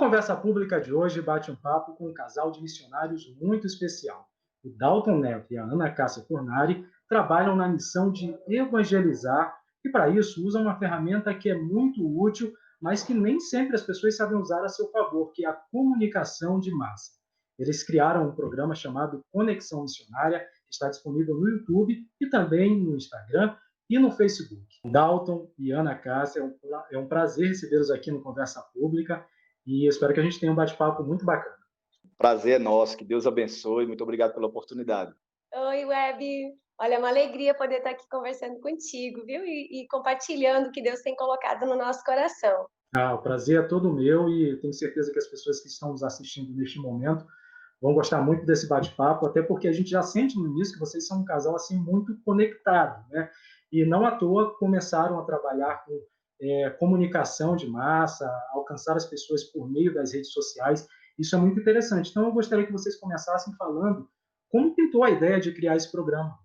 O Conversa Pública de hoje bate um papo com um casal de missionários muito especial. O Dalton Neto e a Ana Cássia Fornari trabalham na missão de evangelizar e, para isso, usam uma ferramenta que é muito útil, mas que nem sempre as pessoas sabem usar a seu favor, que é a comunicação de massa. Eles criaram um programa chamado Conexão Missionária, que está disponível no YouTube e também no Instagram e no Facebook. Dalton e Ana Cássia, é um prazer recebê-los aqui no Conversa Pública e espero que a gente tenha um bate-papo muito bacana. Prazer é nosso, que Deus abençoe, muito obrigado pela oportunidade. Oi, Web. Olha, é uma alegria poder estar aqui conversando contigo, viu? E compartilhando o que Deus tem colocado no nosso coração. O prazer é todo meu e tenho certeza que as pessoas que estão nos assistindo neste momento vão gostar muito desse bate-papo, até porque a gente já sente no início que vocês são um casal assim muito conectado, né? E não à toa começaram a trabalhar com comunicação de massa, alcançar as pessoas por meio das redes sociais. Isso é muito interessante. Então, eu gostaria que vocês começassem falando como pintou a ideia de criar esse programa.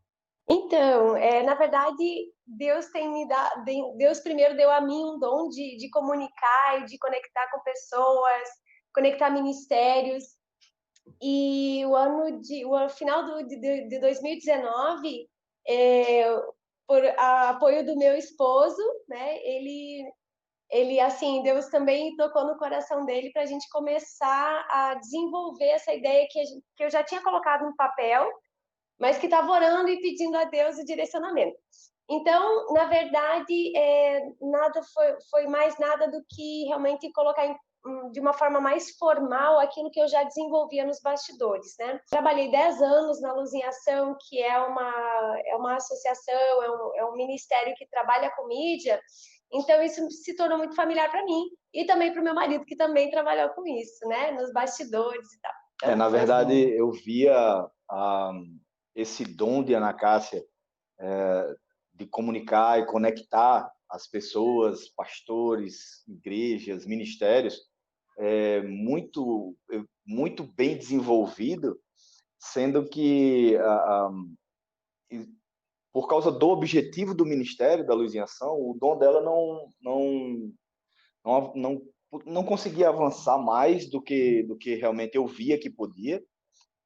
Então, na verdade, Deus tem me dado, Deus primeiro deu a mim um dom de comunicar e de conectar com pessoas, conectar ministérios. E o final de 2019, por apoio do meu esposo, né, ele assim, Deus também tocou no coração dele para a gente começar a desenvolver essa ideia que eu já tinha colocado no papel, mas que estava orando e pedindo a Deus o direcionamento. Então, na verdade, nada foi mais nada do que realmente colocar de uma forma mais formal aquilo que eu já desenvolvia nos bastidores, né? Trabalhei 10 anos na Luz em Ação, que é uma associação, é um ministério que trabalha com mídia, então isso se tornou muito familiar para mim e também para o meu marido, que também trabalhou com isso, né? Nos bastidores e tal. Então, na verdade, eu via esse dom de Ana Cássia de comunicar e conectar as pessoas, pastores, igrejas, ministérios, muito bem desenvolvido, sendo que por causa do objetivo do Ministério da Luz em Ação, o dom dela não conseguia avançar mais do que realmente eu via que podia.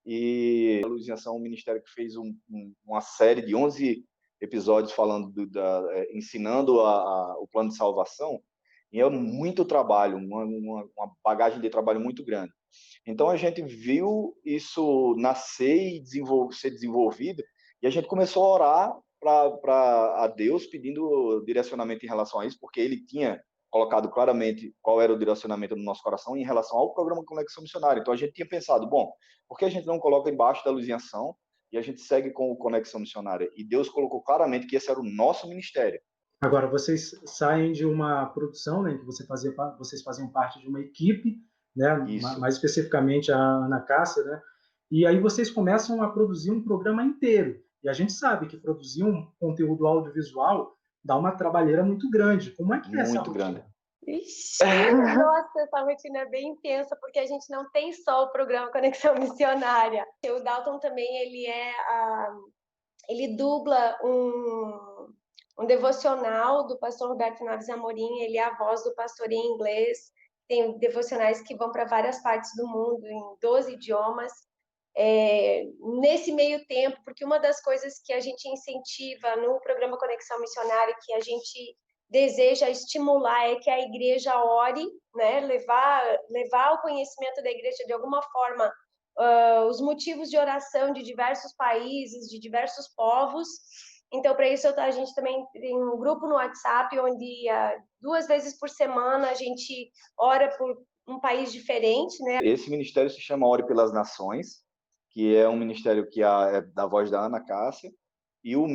E a Luz em Ação é um ministério que fez uma série de 11 episódios falando ensinando o plano de salvação, e é muito trabalho, uma bagagem de trabalho muito grande. Então a gente viu isso nascer e ser desenvolvido, e a gente começou a orar a Deus pedindo direcionamento em relação a isso, porque ele tinha colocado claramente qual era o direcionamento do nosso coração em relação ao programa Conexão Missionária. Então a gente tinha pensado, bom, por que a gente não coloca embaixo da Luz em Ação e a gente segue com o Conexão Missionária? E Deus colocou claramente que esse era o nosso ministério. Agora, vocês saem de uma produção, né, que vocês faziam parte de uma equipe, né, mais especificamente a Ana Cássia, né, e aí vocês começam a produzir um programa inteiro. E a gente sabe que produzir um conteúdo audiovisual dá uma trabalheira muito grande. Como é que é essa rotina? Muito grande. Ixi, nossa, essa rotina é bem intensa, porque a gente não tem só o programa Conexão Missionária. O Dalton também, ele dubla um devocional do pastor Roberto Naves Amorim, ele é a voz do pastor em inglês, tem devocionais que vão para várias partes do mundo, em 12 idiomas. Nesse meio tempo, porque uma das coisas que a gente incentiva no programa Conexão Missionária, que a gente deseja estimular, é que a igreja ore, né? levar ao conhecimento da igreja de alguma forma os motivos de oração de diversos países, de diversos povos. Então, para isso, a gente também tem um grupo no WhatsApp, onde 2 vezes por semana a gente ora por um país diferente, né? Esse ministério se chama Ore pelas Nações, que é um ministério que é da voz da Ana Cássia, e o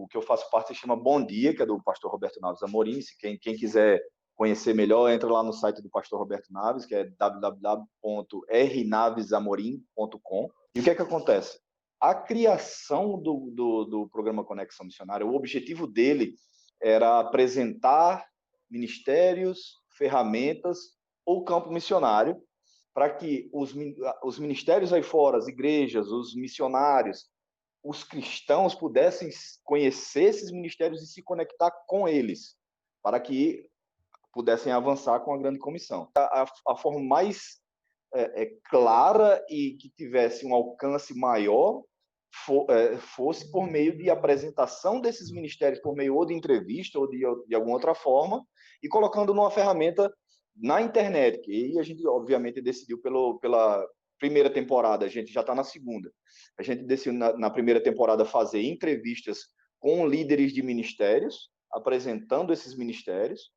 que eu faço parte se chama Bom Dia, que é do pastor Roberto Naves Amorim. Quem quiser conhecer melhor, entra lá no site do pastor Roberto Naves, que é www.rnavesamorim.com. E o que é que acontece? A criação do programa Conexão Missionária, o objetivo dele era apresentar ministérios, ferramentas ou campo missionário para que os ministérios aí fora, as igrejas, os missionários, os cristãos pudessem conhecer esses ministérios e se conectar com eles, para que pudessem avançar com a grande comissão. A forma mais clara e que tivesse um alcance maior fosse por meio de apresentação desses ministérios, por meio ou de entrevista ou de alguma outra forma, e colocando numa ferramenta na internet. E a gente, obviamente, decidiu pela primeira temporada, a gente já está na segunda. A gente decidiu, na primeira temporada, fazer entrevistas com líderes de ministérios, apresentando esses ministérios.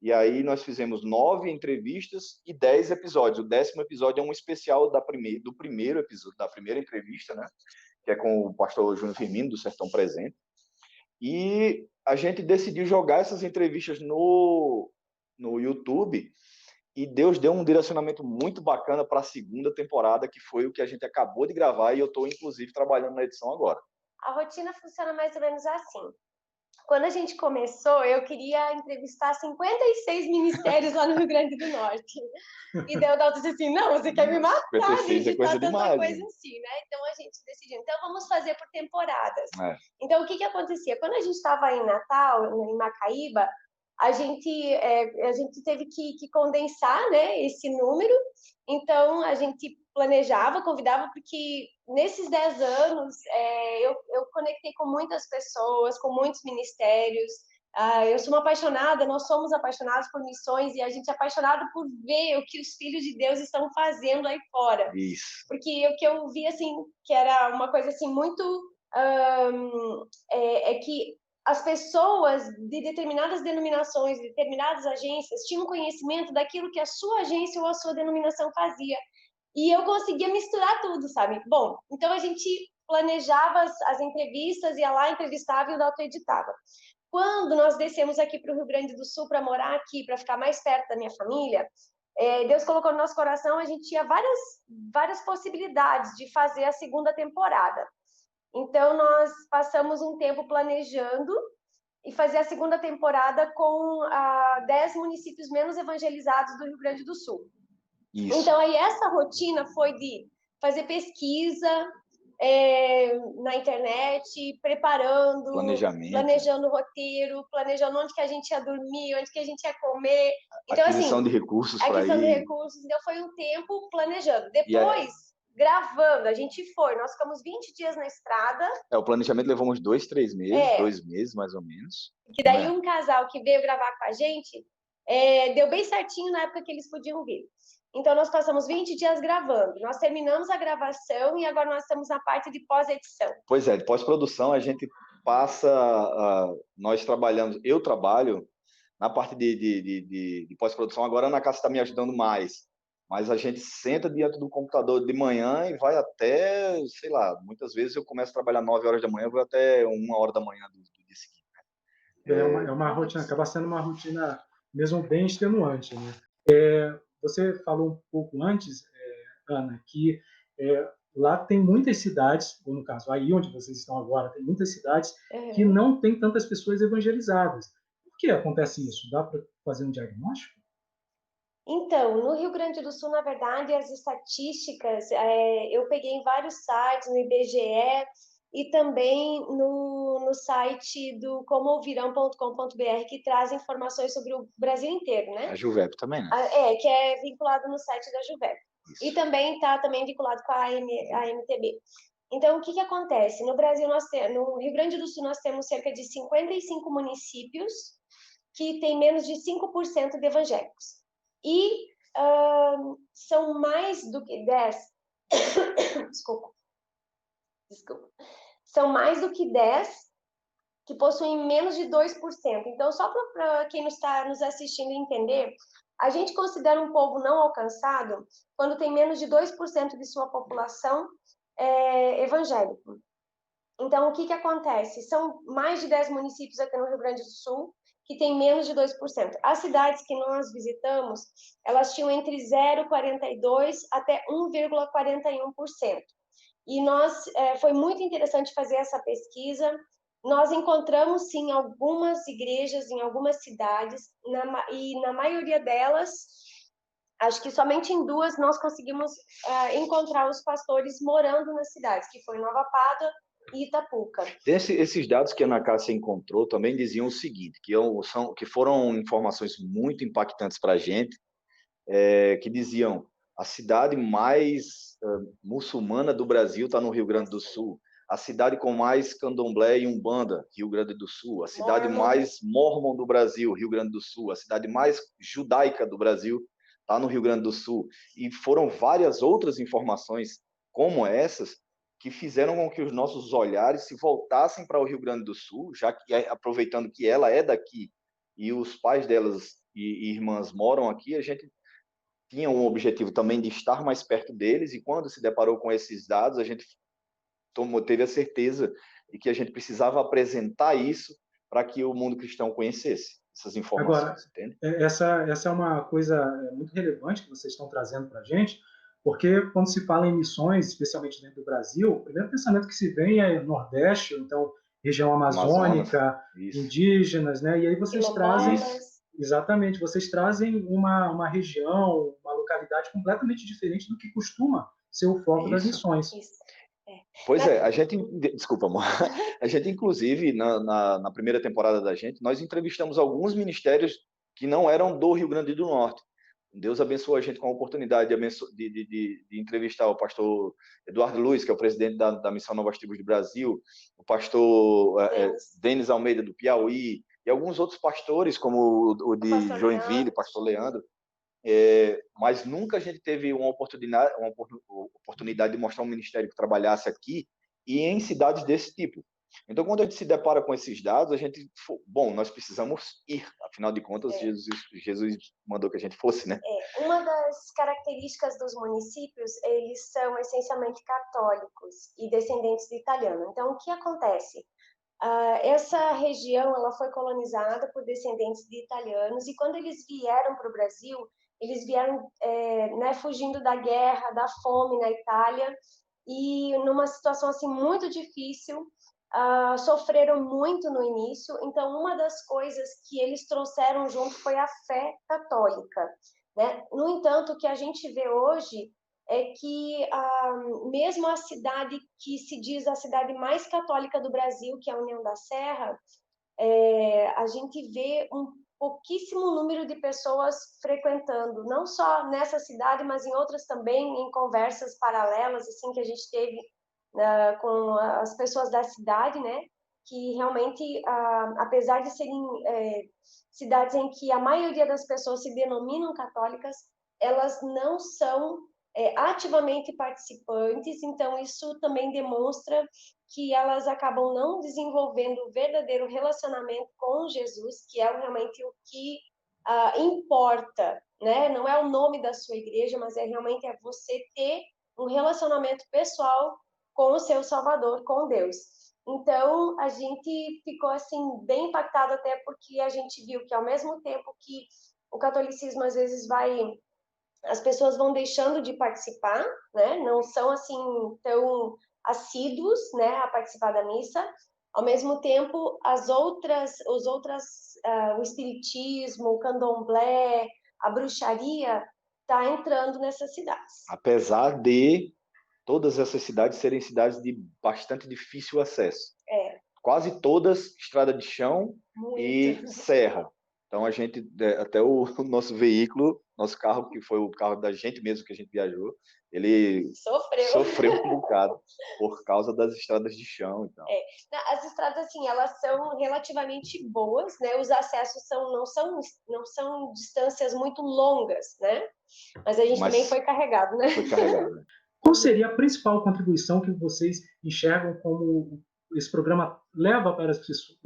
E aí nós fizemos 9 entrevistas e 10 episódios. O 10º episódio é um especial do primeiro episódio, da primeira entrevista, né? Que é com o pastor Júnior Firmino, do Sertão Presente. E a gente decidiu jogar essas entrevistas no YouTube, e Deus deu um direcionamento muito bacana para a segunda temporada, que foi o que a gente acabou de gravar, e eu estou, inclusive, trabalhando na edição agora. A rotina funciona mais ou menos assim. Quando a gente começou, eu queria entrevistar 56 ministérios lá no Rio Grande do Norte. E daí o Dalton disse assim, não, você quer me matar, 56 é coisa demais, coisa assim, né? Então a gente decidiu, então vamos fazer por temporadas. É. Então o que acontecia? Quando a gente estava em Natal, em Macaíba, a gente teve que condensar, né, esse número. Então a gente planejava, convidava, porque nesses 10 anos eu conectei com muitas pessoas, com muitos ministérios. Eu sou uma apaixonada, nós somos apaixonados por missões, e a gente é apaixonado por ver o que os filhos de Deus estão fazendo aí fora. Isso. Porque o que eu vi, assim, que era uma coisa assim muito... que as pessoas de determinadas denominações, de determinadas agências, tinham conhecimento daquilo que a sua agência ou a sua denominação fazia. E eu conseguia misturar tudo, sabe? Bom, então a gente planejava as entrevistas, ia lá, entrevistava e o Dalton editava. Quando nós descemos aqui para o Rio Grande do Sul para morar aqui, para ficar mais perto da minha família, Deus colocou no nosso coração, a gente tinha várias possibilidades de fazer a segunda temporada. Então, nós passamos um tempo planejando e fazer a segunda temporada com 10 municípios menos evangelizados do Rio Grande do Sul. Isso. Então, aí essa rotina foi de fazer pesquisa na internet, preparando, planejando o roteiro, planejando onde que a gente ia dormir, onde que a gente ia comer. Então, aquisição de recursos para ir. Aquisição de recursos. Então, foi um tempo planejando. Depois, gravando, a gente nós ficamos 20 dias na estrada. O planejamento levou uns 2, 3 meses, 2 meses mais ou menos. Que daí um casal que veio gravar com a gente, deu bem certinho na época que eles podiam vir. Então, nós passamos 20 dias gravando. Nós terminamos a gravação e agora nós estamos na parte de pós-edição. Pois é, de pós-produção a gente passa... eu trabalho na parte de pós-produção. Agora a Ana Cássia está me ajudando mais. Mas a gente senta diante do computador de manhã e vai até, sei lá, muitas vezes eu começo a trabalhar 9 horas da manhã, vou até 1 hora da manhã do dia seguinte. É uma rotina, acaba sendo uma rotina mesmo bem extenuante, né? Você falou um pouco antes, Ana, que lá tem muitas cidades, ou no caso, aí onde vocês estão agora, tem muitas cidades que não tem tantas pessoas evangelizadas. Por que acontece isso? Dá para fazer um diagnóstico? Então, no Rio Grande do Sul, na verdade, as estatísticas, eu peguei em vários sites, no IBGE e também no site do comoouvirão.com.br, que traz informações sobre o Brasil inteiro, né? A Juvep também, né? Que é vinculado no site da Juvep. Isso. E também está vinculado com a AMTB. Então, o que acontece? No Brasil, no Rio Grande do Sul, nós temos cerca de 55 municípios que têm menos de 5% de evangélicos. E são mais do que 10. Desculpa. São mais do que 10 que possuem menos de 2%. Então, só para quem está nos assistindo entender, a gente considera um povo não alcançado quando tem menos de 2% de sua população evangélico. Então, o que acontece? São mais de 10 municípios aqui no Rio Grande do Sul que tem menos de 2%. As cidades que nós visitamos, elas tinham entre 0,42% até 1,41%. E foi muito interessante fazer essa pesquisa. Nós encontramos, sim, algumas igrejas em algumas cidades, e na maioria delas, acho que somente em 2 nós conseguimos encontrar os pastores morando nas cidades, que foi Nova Pádua e Itapuca. Esses dados que a Ana Cássia encontrou também diziam o seguinte, que foram informações muito impactantes para a gente, que diziam: a cidade mais muçulmana do Brasil está no Rio Grande do Sul, a cidade com mais candomblé e umbanda, Rio Grande do Sul, a cidade mais mórmon do Brasil, Rio Grande do Sul, a cidade mais judaica do Brasil está no Rio Grande do Sul. E foram várias outras informações como essas que fizeram com que os nossos olhares se voltassem para o Rio Grande do Sul, já que, aproveitando que ela é daqui e os pais delas e irmãs moram aqui, a gente tinha um objetivo também de estar mais perto deles, e quando se deparou com esses dados, a gente teve a certeza de que a gente precisava apresentar isso para que o mundo cristão conhecesse essas informações. Agora, entende? Essa é uma coisa muito relevante que vocês estão trazendo para a gente, porque quando se fala em missões, especialmente dentro do Brasil, o primeiro pensamento que se vem é Nordeste, então região amazônica, indígenas, né? E aí vocês trazem... Exatamente, vocês trazem uma região, uma localidade completamente diferente do que costuma ser o foco das missões. Pois é, a gente... Desculpa, amor. A gente, inclusive, na primeira temporada da gente, nós entrevistamos alguns ministérios que não eram do Rio Grande do Norte. Deus abençoou a gente com a oportunidade de entrevistar o pastor Eduardo Luiz, que é o presidente da Missão Novas Tribos do Brasil, o pastor Denis Almeida, do Piauí, e alguns outros pastores, como o de Joinville, pastor Leandro. Mas nunca a gente teve uma oportunidade de mostrar um ministério que trabalhasse aqui e em cidades desse tipo. Então, quando a gente se depara com esses dados, a gente, nós precisamos ir, afinal de contas, Jesus mandou que a gente fosse, né? Uma das características dos municípios, eles são essencialmente católicos e descendentes de italiano. Então, o que acontece? Essa região ela foi colonizada por descendentes de italianos, e quando eles vieram para o Brasil, eles vieram fugindo da guerra, da fome na Itália, e numa situação assim muito difícil, sofreram muito no início. Então, uma das coisas que eles trouxeram junto foi a fé católica, né? No entanto, o que a gente vê hoje é que mesmo a cidade que se diz a cidade mais católica do Brasil, que é a União da Serra, a gente vê um pouquíssimo número de pessoas frequentando, não só nessa cidade, mas em outras também, em conversas paralelas assim que a gente teve com as pessoas da cidade, né? Que realmente, apesar de serem cidades em que a maioria das pessoas se denominam católicas, elas não são ativamente participantes. Então isso também demonstra que elas acabam não desenvolvendo o verdadeiro relacionamento com Jesus, que é realmente o que importa, né? Não é o nome da sua igreja, mas realmente você ter um relacionamento pessoal com o seu Salvador, com Deus. Então, a gente ficou assim bem impactado, até porque a gente viu que ao mesmo tempo que o catolicismo às vezes as pessoas vão deixando de participar, né? Não são assim tão assíduos, né, a participar da missa. Ao mesmo tempo, o espiritismo, o candomblé, a bruxaria está entrando nessas cidades. Apesar de todas essas cidades serem cidades de bastante difícil acesso. Quase todas estrada de chão e serra. Então, a gente, até o nosso veículo, nosso carro, que foi o carro da gente mesmo que a gente viajou, ele sofreu um bocado por causa das estradas de chão e tal. As estradas, assim, elas são relativamente boas, né? Os acessos não são distâncias muito longas, né? Mas a gente também foi carregado, né? Foi carregado, né? Qual seria a principal contribuição que vocês enxergam como esse programa leva para as pessoas,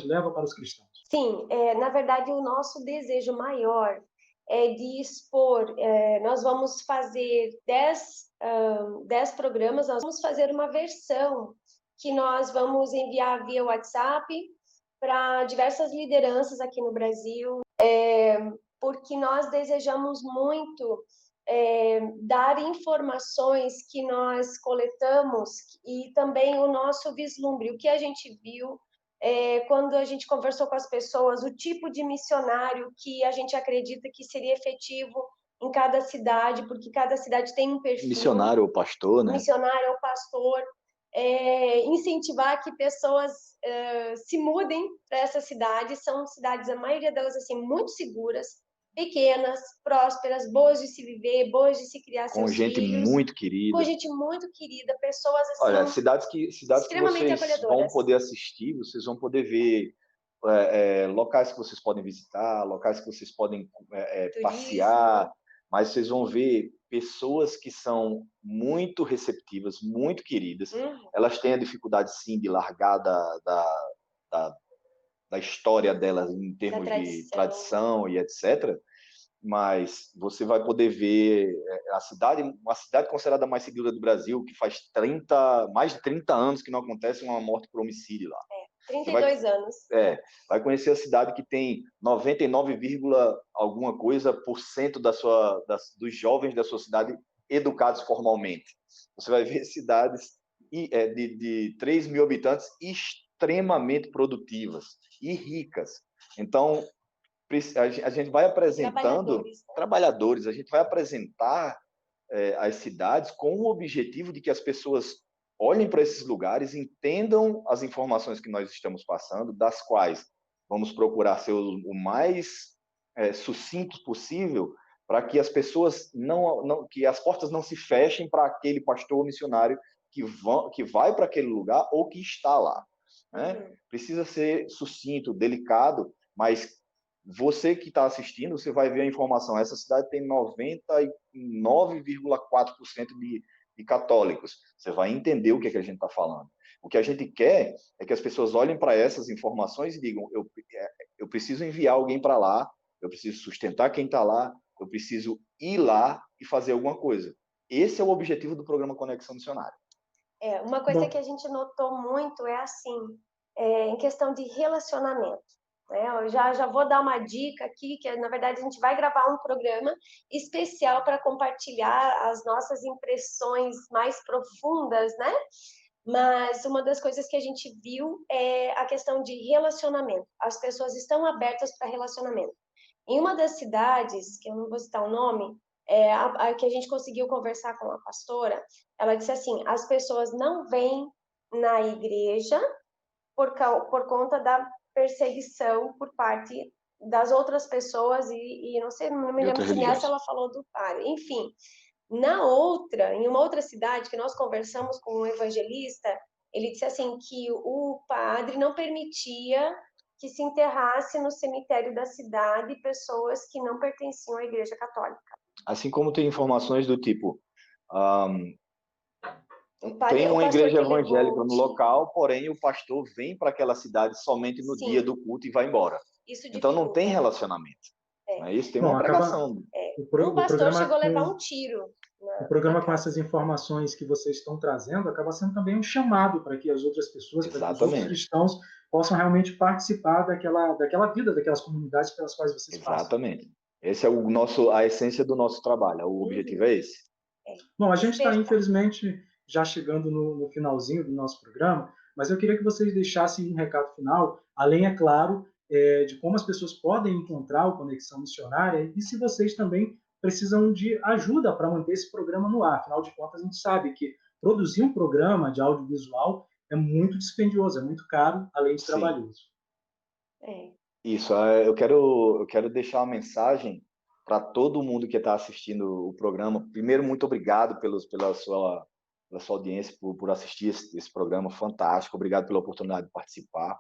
leva para os cristãos? Sim, na verdade, o nosso desejo maior é de expor. Nós vamos fazer 10 programas, nós vamos fazer uma versão que nós vamos enviar via WhatsApp para diversas lideranças aqui no Brasil, porque nós desejamos muito dar informações que nós coletamos e também o nosso vislumbre, o que a gente viu quando a gente conversou com as pessoas, o tipo de missionário que a gente acredita que seria efetivo em cada cidade, porque cada cidade tem um perfil. Missionário ou pastor, né? Missionário ou pastor. incentivar que pessoas se mudem para essas cidades. São cidades, a maioria delas, assim, muito seguras, pequenas, prósperas, boas de se viver, boas de se criar Com seus gente filhos, muito com querida. gente muito querida, pessoas, Olha, assim, cidades que extremamente vocês vão acolhedoras. poder assistir, vocês vão poder ver locais que vocês podem visitar, locais que vocês podem passear, Turismo. mas vocês vão ver pessoas que são muito receptivas, muito queridas. Elas têm a dificuldade, sim, de largar da, da história delas em termos de tradição e etc., mas você vai poder ver uma cidade considerada mais segura do Brasil, que faz mais de 30 anos que não acontece uma morte por homicídio lá. 32 anos. Vai conhecer a cidade que tem 99, alguma coisa por cento dos jovens da sua cidade educados formalmente. Você vai ver cidades de 3 mil habitantes extremamente produtivas e ricas. Então, a gente vai apresentando trabalhadores, a gente vai apresentar as cidades com o objetivo de que as pessoas olhem para esses lugares, entendam as informações que nós estamos passando, das quais vamos procurar ser o mais sucinto possível, para que as pessoas que as portas não se fechem para aquele pastor ou missionário que vai para aquele lugar ou que está lá. Né? Precisa ser sucinto, delicado, mas você que está assistindo, você vai ver a informação. Essa cidade tem 99,4% de católicos. Você vai entender o que a gente está falando. O que a gente quer é que as pessoas olhem para essas informações e digam: eu preciso enviar alguém para lá, eu preciso sustentar quem está lá, eu preciso ir lá e fazer alguma coisa. Esse é o objetivo do programa Conexão Missionária. Uma coisa que a gente notou muito é assim, em questão de relacionamento. Eu já vou dar uma dica aqui, que na verdade a gente vai gravar um programa especial para compartilhar as nossas impressões mais profundas, né? Mas uma das coisas que a gente viu é a questão de relacionamento. As pessoas estão abertas para relacionamento. Em uma das cidades, que eu não vou citar o nome, a que a gente conseguiu conversar com a pastora, ela disse assim: as pessoas não vêm na igreja por conta da perseguição por parte das outras pessoas e não sei, não me lembro se nessa ela falou do padre. Enfim, em uma outra cidade que nós conversamos com um evangelista, ele disse assim que o padre não permitia que se enterrasse no cemitério da cidade pessoas que não pertenciam à Igreja Católica. Assim como tem informações do tipo, tem uma igreja evangélica no local, porém o pastor vem para aquela cidade somente no dia do culto e vai embora. Então não tem relacionamento. Não é isso? Tem uma pregação. Um pastor chegou a levar um tiro. O programa, com essas informações que vocês estão trazendo, acaba sendo também um chamado para que as outras pessoas, para que os outros cristãos possam realmente participar daquela vida, daquelas comunidades pelas quais vocês passam. Exatamente. Esse é a essência do nosso trabalho. O objetivo é esse. Bom, a gente está, infelizmente, já chegando no finalzinho do nosso programa, mas eu queria que vocês deixassem um recado final, além, é claro, de como as pessoas podem encontrar o Conexão Missionária e se vocês também precisam de ajuda para manter esse programa no ar. Afinal de contas, a gente sabe que produzir um programa de audiovisual é muito dispendioso, é muito caro, além de trabalhoso. Isso, eu quero deixar uma mensagem para todo mundo que está assistindo o programa. Primeiro, muito obrigado pela sua audiência, por assistir esse programa fantástico. Obrigado pela oportunidade de participar.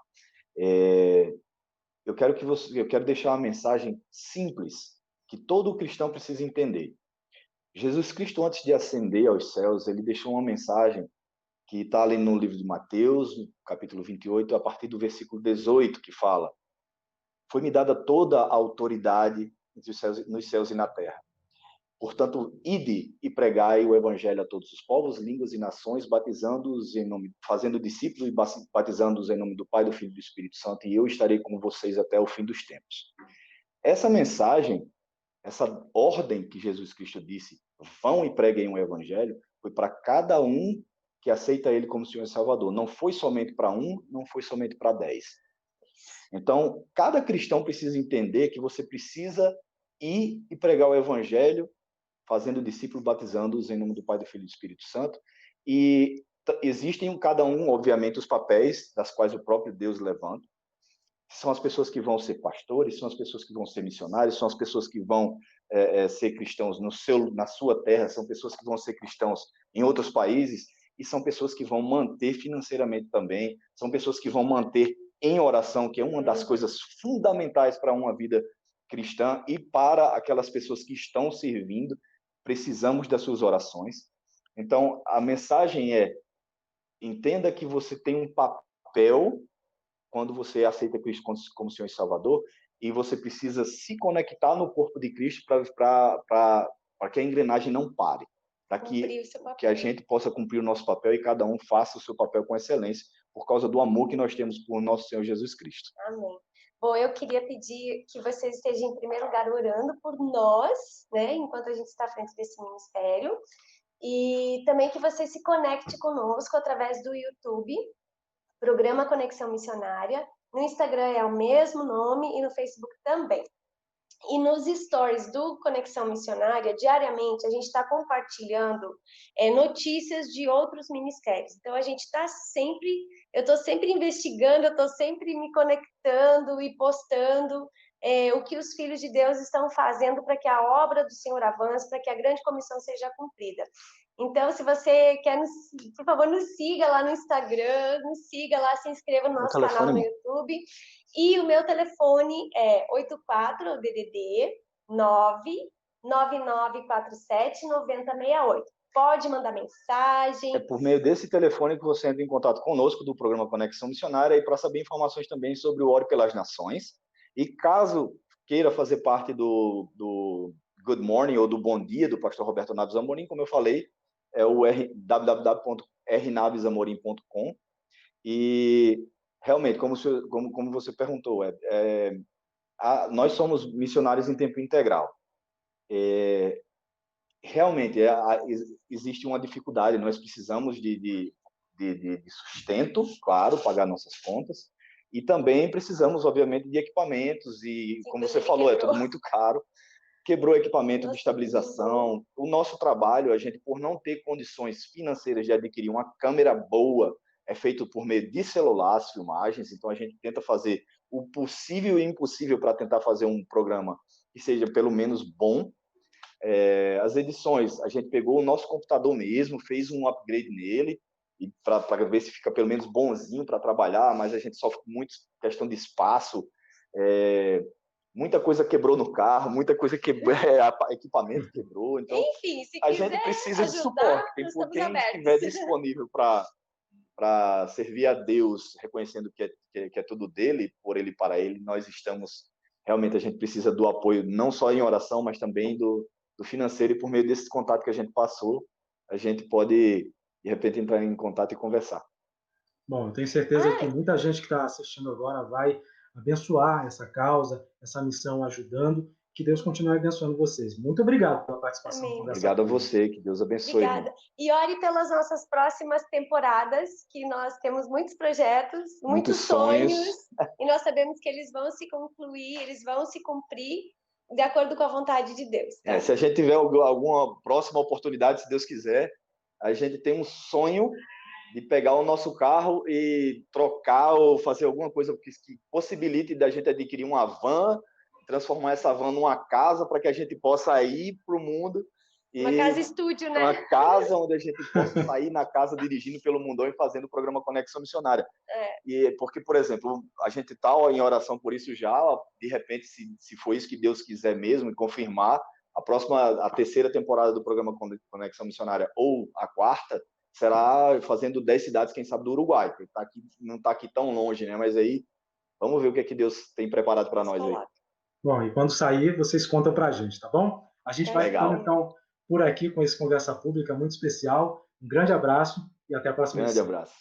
Eu quero deixar uma mensagem simples que todo cristão precisa entender. Jesus Cristo, antes de ascender aos céus, ele deixou uma mensagem que está ali no livro de Mateus, no capítulo 28, a partir do versículo 18, que fala: foi-me dada toda a autoridade nos céus e na terra. Portanto, ide e pregai o evangelho a todos os povos, línguas e nações, fazendo discípulos e batizando-os em nome do Pai, do Filho e do Espírito Santo, e eu estarei com vocês até o fim dos tempos. Essa mensagem, essa ordem que Jesus Cristo disse, vão e preguem o evangelho, foi para cada um que aceita ele como Senhor e Salvador. Não foi somente para um, não foi somente para 10. Então, cada cristão precisa entender que você precisa ir e pregar o evangelho, fazendo discípulos, batizando-os em nome do Pai, do Filho e do Espírito Santo. E existem cada um, obviamente, os papéis das quais o próprio Deus levanta. São as pessoas que vão ser pastores, são as pessoas que vão ser missionários, são as pessoas que vão ser cristãos na sua terra, são pessoas que vão ser cristãos em outros países, e são pessoas que vão manter financeiramente também, são pessoas que vão manter em oração, que é uma das coisas fundamentais para uma vida cristã, e para aquelas pessoas que estão servindo, precisamos das suas orações. Então, a mensagem é: entenda que você tem um papel quando você aceita Cristo como Senhor e Salvador, e você precisa se conectar no corpo de Cristo para que a engrenagem não pare, para que a gente possa cumprir o nosso papel e cada um faça o seu papel com excelência, por causa do amor que nós temos por nosso Senhor Jesus Cristo. Amém. Bom, eu queria pedir que vocês estejam, em primeiro lugar, orando por nós, né, enquanto a gente está à frente desse ministério, e também que você se conecte conosco através do YouTube, Programa Conexão Missionária. No Instagram é o mesmo nome e no Facebook também. E nos stories do Conexão Missionária, diariamente, a gente está compartilhando notícias de outros ministérios. Então, eu estou sempre investigando, eu estou sempre me conectando e postando o que os filhos de Deus estão fazendo para que a obra do Senhor avance, para que a grande comissão seja cumprida. Então, se você quer, por favor, nos siga lá no Instagram, nos siga lá, se inscreva no nosso canal no YouTube. E o meu telefone é 84 DDD 99947 9068. Pode mandar mensagem. É por meio desse telefone que você entra em contato conosco do programa Conexão Missionária, e para saber informações também sobre o Ore pelas Nações. E caso queira fazer parte do Good Morning ou do Bom Dia do pastor Roberto Naves Amorim, como eu falei, é o www.rnavesamorim.com. E realmente, como você perguntou, nós somos missionários em tempo integral. Realmente, existe uma dificuldade, nós precisamos de sustento, claro, pagar nossas contas, e também precisamos, obviamente, de equipamentos, e como você falou, é tudo muito caro. Quebrou equipamento de estabilização. O nosso trabalho, a gente, por não ter condições financeiras de adquirir uma câmera boa, é feito por meio de celular, as filmagens. Então, a gente tenta fazer o possível e impossível para tentar fazer um programa que seja pelo menos bom. As edições, a gente pegou o nosso computador mesmo, fez um upgrade nele, para ver se fica pelo menos bonzinho para trabalhar, mas a gente sofre muito questão de espaço. Muita coisa quebrou no carro, muita coisa quebrou, equipamento quebrou. Então, enfim, se a gente precisa de suporte. Quem estiver disponível para servir a Deus, reconhecendo que é tudo dele, por ele e para ele, nós estamos. Realmente, a gente precisa do apoio, não só em oração, mas também do financeiro, e por meio desse contato que a gente passou, a gente pode, de repente, entrar em contato e conversar. Bom, eu tenho certeza que muita gente que está assistindo agora vai abençoar essa causa, essa missão, ajudando. Que Deus continue abençoando vocês. Muito obrigado pela participação. Obrigado a você, que Deus abençoe. Obrigada. E ore pelas nossas próximas temporadas, que nós temos muitos projetos, muitos sonhos, e nós sabemos que eles vão se concluir, eles vão se cumprir de acordo com a vontade de Deus. Tá? Se a gente tiver alguma próxima oportunidade, se Deus quiser, a gente tem um sonho de pegar o nosso carro e trocar ou fazer alguma coisa que possibilite da gente adquirir uma van, transformar essa van numa casa para que a gente possa ir para o mundo. Uma casa estúdio, né? Uma casa onde a gente possa sair na casa dirigindo pelo mundão e fazendo o programa Conexão Missionária. E porque, por exemplo, a gente está em oração por isso já, de repente, se for isso que Deus quiser mesmo e confirmar, a terceira temporada do programa Conexão Missionária, ou a quarta, será fazendo 10 cidades, quem sabe, do Uruguai, que não está aqui tão longe, né? Mas aí, vamos ver o que é que Deus tem preparado para nós aí. Bom, e quando sair, vocês contam para a gente, tá bom? A gente vai ficando, então, por aqui com esse Conversa Pública muito especial. Um grande abraço e até a próxima edição. Grande abraço.